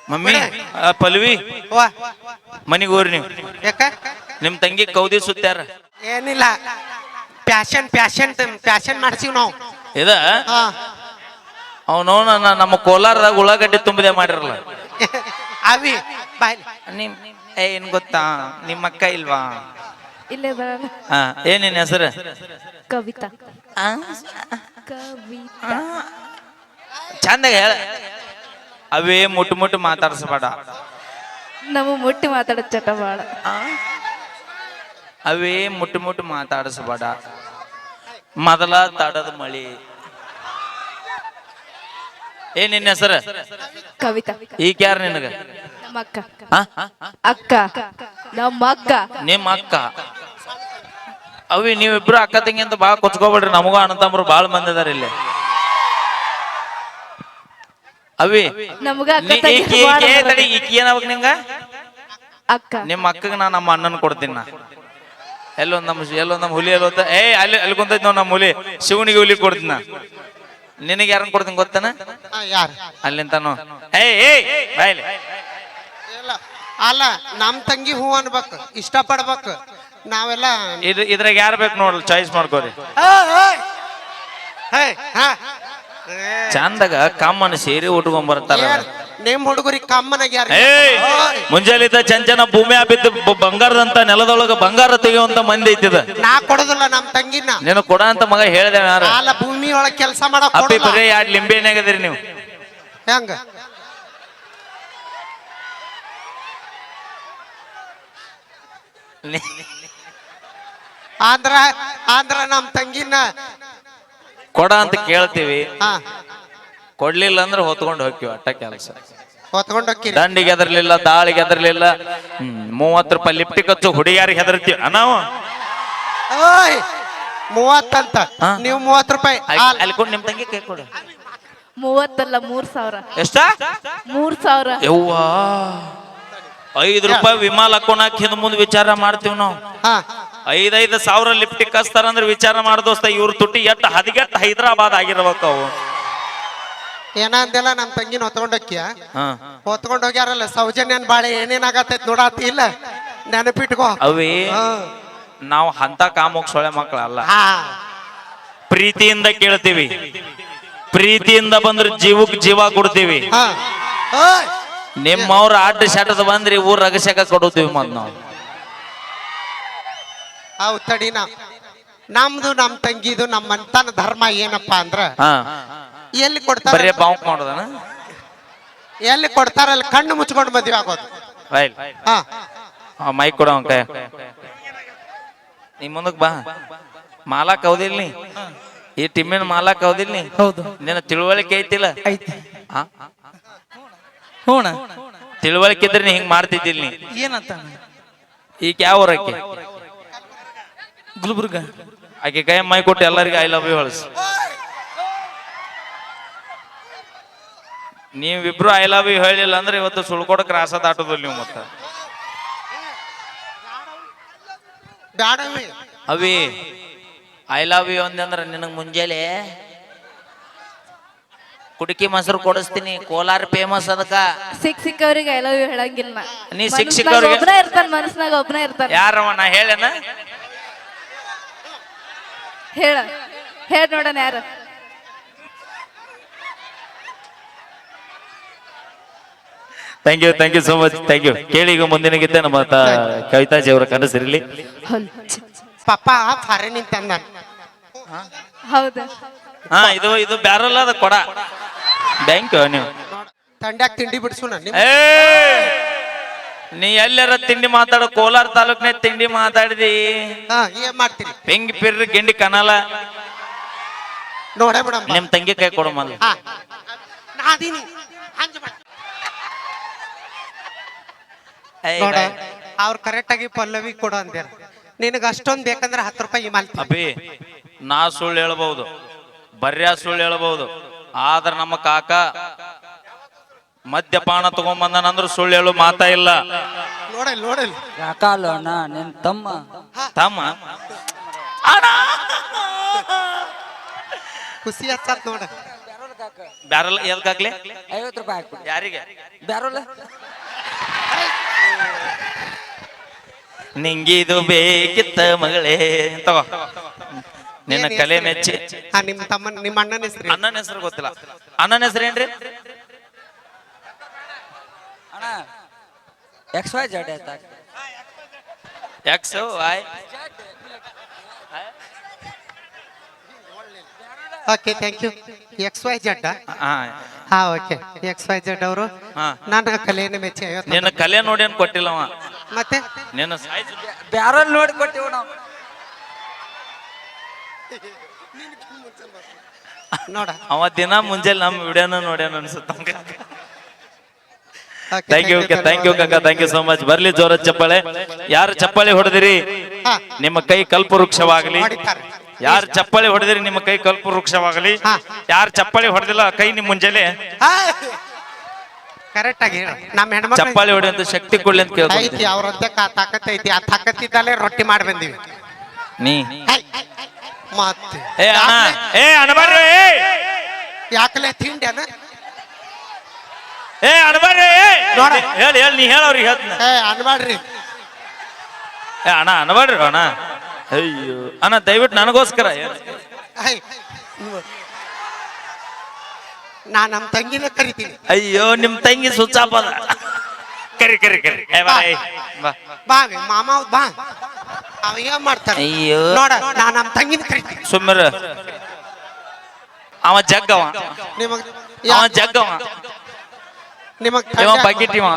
Mummy Pallavi ವಾ ಮನಿಗೆ ಹೋಗ್ರಿ ನೀವು. ಯಾಕ ನಿಮ್ ತಂಗಿ ಕೌದಿ ಸುತ್ತಾರ. ಏನಿಲ್ಲ ಪ್ಯಾಶನ್ ಪ್ಯಾಶನ್ ಪ್ಯಾಶನ್ ಮಾಡ್ಸಿವ್ ನಾವು. ಇದ ಹಾ ಅವನು ನಮ್ಮ ಕೋಲಾರದಾಗ ಉಳ್ಳಾಗಡ್ಡಿ ತುಂಬಿದೆ ಮಾಡಿರಲ್ಲ. ಅವಿ ಬಾಯ್ ನಿಮ್ ಏನ್ ಗೊತ್ತಾ ನಿಮ್ಮ ಅಕ್ಕ ಇಲ್ವಾ? ಇಲ್ಲೇ ಬರಲ್ಲ. ಹಾ ಏನ್ ನಿನ್ ಹೆಸರು? ಕವಿತಾ. ಆ? ಕವಿತಾ. ಚಂದಾಗ ಹೇಳ. ಅವೇ ಮುಟ್ಟು ಮುಟ್ಟು ಮಾತಾಡ್ಸಬೇಡ. ನಮ್ಮ ಮುಟ್ಟಿ ಮಾತಾಡೋ ಚಟ ಬಾಳ. ಅವೇ ಮುಟ್ಟು ಮುಟ್ಟು ಮಾತಾಡಿಸಬೇಡ. ಮೊದಲ ತಡದ ಮಳಿ. ಏನ್ ನಿನ್ನ ಹೆಸರು? ಕವಿತಾ. ಈಗ ಯಾರು ನಿನಗ? ನಮ್ಮ ಅಕ್ಕ. ಆ? ಅಕ್ಕ ನಮ್ಮ ಅಕ್ಕ. ನಿಮ್ಮ ಅಕ್ಕ. ಅವಿ ನೀವಿಬ್ರು ಅಕ್ಕ ತಂಗಿ ಅಂತ ಬಾಳ ಕೊಚ್ಕೋಬೇಡ್ರಿ. ನಮಗೂ ಅಣ್ಣ ತಮ್ಮರು ಬಾಳ ಮಂದಿ ಅದಾರ ಇಲ್ಲಿ. ಅವಿ ನಮಗ ಈಕಿ ಏನಾವಾಗ ನಿಂಗ? ಅಕ್ಕ. ನಿಮ್ಮ ಅಕ್ಕಗ ನಾ ನಮ್ಮ ಅಣ್ಣನ ಕೊಡ್ತೀನಿ. ನಾ ಎಲ್ಲೊಂದ್ ನಮ್ಮ ಹುಲಿ ಎಲ್ಲೋತ ಅಲ್ಲಿ ಕುಂತೈತಿ ನೋಡ್ ನಮ್ಮ ಹುಲಿ. ಶಿವನಿಗೆ ಹುಲಿ ಕೊಡ್ತೀನ. ನಿನಗೆ ಯಾರನ್ನ ಕೊಡ್ತೀನಿ ಗೊತ್ತಾನ? ಯಾರು ಅಲ್ಲಿಂತಾನು ಬಾಯ್ಲಿ. ಅಲ್ಲ ನಮ್ ತಂಗಿ ಹೂ ಅನ್ಬೇಕು, ಇಷ್ಟ ಪಡ್ಬೇಕು ನಾವೆಲ್ಲ. ಇದ್ರಾಗ ಯಾರು ಬೇಕು ನೋಡ್ರಿ, ಚಾಯ್ಸ್ ಮಾಡ್ಕೋರಿ. ಚಂದಾಗ ಕಮ್ಮನ ಸೇರಿ ಉಟ್ಕೊಂಡ್ ಬರ್ತಾರ. ನಿಮ್ ಹುಡುಗರಿಗೆ ಕಮ್ಮನಾಗ ಯಾರು? ಮುಂಜಾಲಿದ್ದ ಚಂಚನ ಭೂಮಿ ಬಿದ್ದು ಬಂಗಾರದಂತ ನೆಲದೊಳಗ ಬಂಗಾರ ತೆಗೆಯುವಂತ ಮಂದಿ ಐತಿದ. ನಾ ಕೊಡೋದಿಲ್ಲ ನಮ್ ತಂಗಿನ. ನೀನು ಕೊಡ ಅಂತ ಮಗ ಹೇಳ್ದೆ. ಯಾರ ಅಲ್ಲ ಭೂಮಿ ಒಳಗ್ ಕೆಲಸ ಮಾಡಕ್ ಅಪ್ಪಿ ಬರೀ 2 ಲಿಂಬೆ ಏನಾಗದಿರಿ ನೀವು? ಹೆಂಗ ಆಂಧ್ರ ಆಂಧ್ರ ನಮ್ ತಂಗಿನ ಕೊಡ ಅಂತ ಕೇಳ್ತೀವಿ. ಹಾ ಕೊಡ್ಲಿಲ್ಲ ಅಂದ್ರೆ ಹೊತ್ಕೊಂಡು ಹೋಗ್ತೀವಿ. ಅಟ್ಟ ಕೆಲಸ. ಹೊತ್ಕೊಂಡ್ ಹೋಗ್ತೀರಿ. ದಂಡಿಗೆ ಹೆದರ್ಲಿಲ್ಲ, ದಾಳಿಗೆ ಹೆದರ್ಲಿಲ್ಲ. 30 ರೂಪಾಯಿ ಲಿಫ್ಟಿಗೆ ಹಚ್ಚು ಹುಡುಗಿಯಾರಿಗೆ ಹೆದರ್ತೀವಿ ನಾವು. 30 ಅಂತ ನೀವು 30 ರೂಪಾಯಿ ಅಲ್ಲಿ ಕೊಡು. ನಿಮ್ ತಂಗಿ ಕೈ ಕೊಡು. 30 ಅಲ್ಲ 3,000. ಎಷ್ಟ? 3,000. ಯವ್ವಾ 5 ರೂಪಾಯಿ ವಿಮಾಲ ಹಾಕೋಣಕ್ ಹಿಂದ್ ಮುಂದ್ ವಿಚಾರ ಮಾಡ್ತೀವಿ ನಾವು. 5,000 ಲಿಫ್ಟಿಗೆ ಕಸ್ತಾರಂದ್ರೆ ವಿಚಾರ ಮಾಡ್ದೋಸ್ತ. ಇವ್ರ ತುಟಿ ಎಟ್ಟು ಹದಿಗೆಟ್ಟು ಹೈದರಾಬಾದ್ ಆಗಿರ್ಬೇಕು ಅವು. ಏನಂದೆಲ್ಲ ನಮ್ ತಂಗಿನ ಹೊತ್ಕೊಂಡೋಕ್ಕಿಯ ಹೊತ್ಕೊಂಡ್ ಹೋಗ್ಯಾರಲ್ಲ. ಸೌಜನ್ಯನ್ ಬಾಳೆ ಏನೇನಾಗತ್ತೈತ್ ನೋಡಾತಿ ಇಲ್ಲ, ನೆನಪಿಟ್ಕೋ. ಅವೇ ನಾವು ಅಂತ ಕಾಮುಕ್ ಸೊಳೆ ಮಕ್ಕಳಲ್ಲ. ಪ್ರೀತಿಯಿಂದ ಕೇಳ್ತೀವಿ. ಪ್ರೀತಿಯಿಂದ ಬಂದ್ರೆ ಜೀವಕ್ ಜೀವ ಕೊಡ್ತೀವಿ. ನಿಮ್ಮವ್ರ ಆಟ ಶಾಟದ ಬಂದ್ರಿ ಊರ್ ರಗಸಕ ಕೊಡುತ್ತೀವಿ ಮತ್ ನಾವು. ಹೌದ್ ತಡಿನ. ನಮ್ದು ನಮ್ ತಂಗಿದು ನಮ್ಮ ಮಂತನ ಧರ್ಮ ಏನಪ್ಪಾ ಅಂದ್ರ ಎಲ್ಲಿ ಕೊಡ್ತಾರ? ಬರೀ ಬಾಂಕ್ ಮಾಡೋದನ. ಎಲ್ಲಿ ಕೊಡ್ತಾರಲ್ಲ ಕಣ್ಣು ಮುಚ್ಕೊಂಡು ಮದ್ವೆ ಆಗೋದು. ಮೈಕ್ ಕೊಡ ಕೈ. ನೀ ಮುಂದಕ್ ಬಾ. ಮಾಲಾಕ್ ಹೌದಿಲ್ ನೀ? ಈ ಟಿಮ್ಮಿನ ಮಾಲಾಕ್ ಹೌದಿಲ್ ನೀ? ಹೌದು. ನಿನ್ನ ತಿಳುವಳಿಕೆ ಐತಿಲ್ಲ? ಐತಿ. ಹೂಣ ತಿಳುವಳಿಕೆ ಇದ್ರೆ ನೀ ಹಿಂಗ್ ಮಾಡ್ತಿದ್ದಿಲ್ ನೀ. ಏನಂತ? ಈಗ ಯಾವ ಊರಕ್ಕೆ? ಗುಲ್ಬರ್ಗ. ಆಕೆ ಕೈ ಮೈ ಕೊಟ್ಟು ಎಲ್ಲರಿಗೂ ಐ ಲವ್ ಯು ಹೇಳಿಸ್. ನೀವಿಬ್ರು ಐ ಲವ್ ಯು ಹೇಳಿಲ್ಲ ಅಂದ್ರೆ ಇವತ್ತು ಸುಳ್ಕೊಡ ಕ್ರಾಸ ದಾಟೋದಿಲ್ಲ ನೀವು. ಮತ್ತ ಅವಿ ಐ ಲವ್ ಯು ಅಂದ್ರ ನಿನಗ್ ಮುಂಜಾನೆ ಕುಡಿಕಿ ಮೊಸರು ಕೊಡಿಸ್ತೀನಿ. ಕೋಲಾರ ಫೇಮಸ್ ಅದಕ್ಕ. ಸಿಕ್ಕವ್ರಿಗೆ ಐ ಲವ್ ಯು ಹೇಳಂಗಿಲ್ಲ. ನೀ ಸಿಕ್ಕವ್ರಿಗೆ ಒಬ್ಬನೇ ಇರ್ತಾನ, ಮನಸ್ನಾಗ ಒಬ್ಬನೇ ಇರ್ತಾನ. ಯಾರವ ನಾ ಹೇಳೇನ? ಹೇಳ ನೋಡೋಣ ಯಾರು? Thank you so much. Thank you. ಕೇಳಿ ಈಗ ಮುಂದಿನ ಗೀತೆ ನಮ್ಮ ಕವಿತಾಜಿ ಅವರ ಕನಸಿರಲಿ. ಪಾಪ ಫಾರಿನ್ ನಿಂತ. ಹೌದಾ? ಇದು ಬ್ಯಾರಲ್ಲ ಅದ ಕೊಡ. Thank you. ನೀವು ತಂಡ್ಯಾಗ ತಿಂಡಿ ಬಿಡ್ಸೋಣ. ನೀ ಎಲ್ಲಾರ ತಿಂಡಿ ಮಾತಾಡ? ಕೋಲಾರ ತಾಲೂಕ್ನಾಗ ತಿಂಡಿ ಮಾತಾಡಿದಿ. ಏನ್ ಮಾಡ್ತೀರಿ? ಬೆಂಗಿ ಪಿರ್ರಿ ಗಿಂಡಿ ಕನಲ ನೋಡೇ ಬಿಡ. ನಿಮ್ ತಂಗಿ ಕೈ ಕೊಡ ಮೊದಲು. ಅವ್ರ ಕರೆಕ್ಟ್ ಆಗಿ ಪಲ್ಲವಿ ಕೊಡು ಅಂದ್ಯಾರ. ನಿನಗ ಅಷ್ಟೊಂದ್ ಬೇಕಂದ್ರೆ 10 ರೂಪಾಯಿ ಮಾಡ್ತೀನಿ. ಅಭಿ ನಾ ಸುಳ್ಳು ಹೇಳ್ಬಹುದು, ಬರ್ಯಾ ಸುಳ್ಳು ಹೇಳ್ಬಹುದು. ಆದ್ರ ನಮ್ಮ ಕಾಕ ಮದ್ಯಪಾನ ತಗೊಂಬಂದನಂದ್ರ ಸುಳ್ಳು ಹೇಳು ಮಾತಾ ಇಲ್ಲ. ನೋಡಲ್ ಯಾಕಲ್ಲ ನಿನ್ ತಮ್ಮ ಖುಷಿ ಹಚ್ಚತ್ ನೋಡ. ಬ್ಯಾರಲ್ ಎದಕ್ಕಾಗ್ಲಿ 50 ರೂಪಾಯಿ ಹಾಕ್ಬಿಡಿ ಯಾರಿಗೆ ಬ್ಯಾರೋಲ ನಿಂಗಿದು ಬೇಕಿತ್ತ ಮಗಳೇ ತಗೋ ನಿನ್ನ ಕಲೆ ಮೆಚ್ಚಿ ನಿಮ್ಮ ತಮ್ಮನ ನಿಮ್ಮ ಅಣ್ಣನ ಹೆಸರು ಅಣ್ಣನ ಹೆಸರು ಗೊತ್ತಿಲ್ಲ ಅಣ್ಣನ ಹೆಸರು ಏನ್ರಿ ಅಣ್ಣ XY Z ಆಯ್ತಾ X Y okay thank you XYZ ಹಾ ಹಾ ಓಕೆ XYZ ಅವರು ಹಾ ನನ್ನ ಕಲೆಯನ್ನು ಮೆಚ್ಚಿ 50 ನಿನ್ನ ಕಲೆ ನೋಡಿ ಏನ್ ಕೊಟ್ಟಿಲ್ಲವ ಮತ್ತೆ ನಿನ್ನ ಸೈಜ್ ಬ್ಯಾರೋಲ್ ನೋಡಿ ಕೊಟ್ಟಿವ್ ನಾವು ನೋಡ ಅವ ದಿನ ಮುಂಜಾನೆ ನಮ್ಮ ವಿಡಿಯೋನ ನೋಡ್ಯಾನ ಅನ್ಸುತ್ತ ಥ್ಯಾಂಕ್ ಯು ಕಾಕ ಥ್ಯಾಂಕ್ ಯು ಸೋ ಮಚ್ ಬರ್ಲಿ ಜೋರ ಚಪ್ಪಾಳೆ ಯಾರು ಚಪ್ಪಾಳೆ ಹೊಡೆದಿರಿ ಹಾ ನಿಮ್ಮ ಕೈ ಕಲ್ಪವೃಕ್ಷವಾಗಲಿ ಹೊಡಿತಾರೆ. ಯಾರು ಚಪ್ಪಾಳೆ ಹೊಡೆದಿರಿ ನಿಮ್ಮ ಕೈ ಕಲ್ಪವೃಕ್ಷವಾಗಲಿ ಹಾ. ಯಾರು ಚಪ್ಪಾಳೆ ಹೊಡೆದಿಲ್ಲ ಕೈ ನಿಮ್ ಮುಂಜಾನೆ ಕರೆಕ್ಟ್ ಆಗಿ ಹೇಳು ನಮ್ಮ ಹೆಣ್ಮಕ್ಳು ಚಪ್ಪಾಳೆ ಹೊಡೆಯುವಂತ ಶಕ್ತಿ ಕೊಡ್ಲಿ ಅಂತ ಕೇಳ್ಕೊಂತೀನಿ ಐತಿ ಅವ್ರದ್ದೇ ತಾಕತ್ ಐತಿ ಆ ತಾಕತ್ತಿದ್ದಲ್ಲೇ ರೊಟ್ಟಿ ಮಾಡಿ ಬಂದಿವಿ ನೀ ಮತ್ತೆ ಏ ಅಣ್ಣ ಏ ಅಣಬಾರ್ರಿ ಯಾಕಲೆ ತಿಂಡ್ಯಾನ ಏ ಅಣಬಾರ್ರಿ ನೋಡ. ಹೇಳಿ ಹೇಳಿ ನೀ ಹೇಳವ್ರಿಗೆ ಹೇಳ್ತೀನಿ ಅನ್ಬೇಡ್ರಿ ಏ ಅಣ್ಣ ಅಣಬಾರ್ರಿ ಅಣ್ಣ ಅಯ್ಯೋ ಅಣ್ಣ ದಯವಿಟ್ಟು ನನಗೋಸ್ಕರ ನಾ ನಮ್ಮ ತಂಗಿನ ಕರಿತೀನಿ ಅಯ್ಯೋ ನಿಮ್ ತಂಗಿ ಸುಚ್ಚಾಪದ ಕರಿ ಕರಿ ಕರಿ ಏ ಬಾ, ಏ, ಬಾ. ಬಾ ಮಾಮ ಬಾ ಅವ ಏನ್ ಮಾಡ್ತಾನೆ ಅಯ್ಯೋ ನೋಡ ನಾ ನಮ್ಮ ತಂಗಿನ ಕರಿತೀನಿ ಸುಮ್ಮರ ಅವ ಜಗ್ಗವ ನಿಮಗ್ ಅವ ಜಗ್ಗವ ನಿಮಗ್ ಇವ ಬಕೆಟ್ ಇವ